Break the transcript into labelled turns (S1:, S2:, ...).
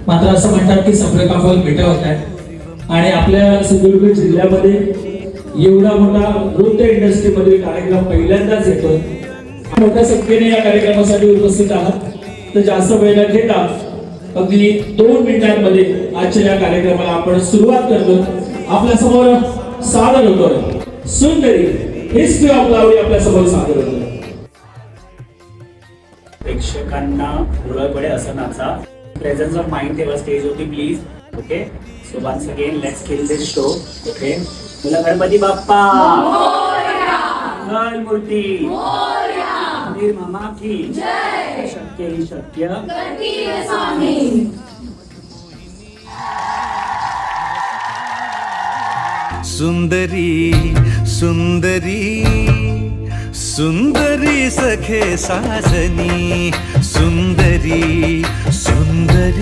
S1: मात्र असं म्हणतात की सफर फल मिटवत आहे आणि आपल्या सिंधुदुर्ग जिल्ह्यामध्ये एवढा मोठा नृत्य इंडस्ट्रीमध्ये कार्यक्रम पहिल्यांदाच येतोय. मोठ्या संख्येने या कार्यक्रमासाठी उपस्थित आहात. तर जास्त वेळ न घेता अगदी 2 मिनिटांमध्ये आजच्या या कार्यक्रमाला आपण सुरुवात करतो. आपल्या समोर सादर होतोय सुंदरी हिस्ट्री ऑफ लावणी आपल्या समोर सादर होतोय.
S2: प्रेक्षकांना डोळे पडे असं नाचा. प्रेझेन्स ऑफ माइंड ठेवा स्टेजवरती please. Okay, so once again let's kill this show. Okay, बोला गणपती बाप्पा मोरया, मंगल मूर्ती मोरया, वीर मामा की जय, शक्य ही शक्य गणपती स्वामी.
S3: सुंदरी सुंदरी सुंदरी सखे साजनी सुंदरी सुंदरी.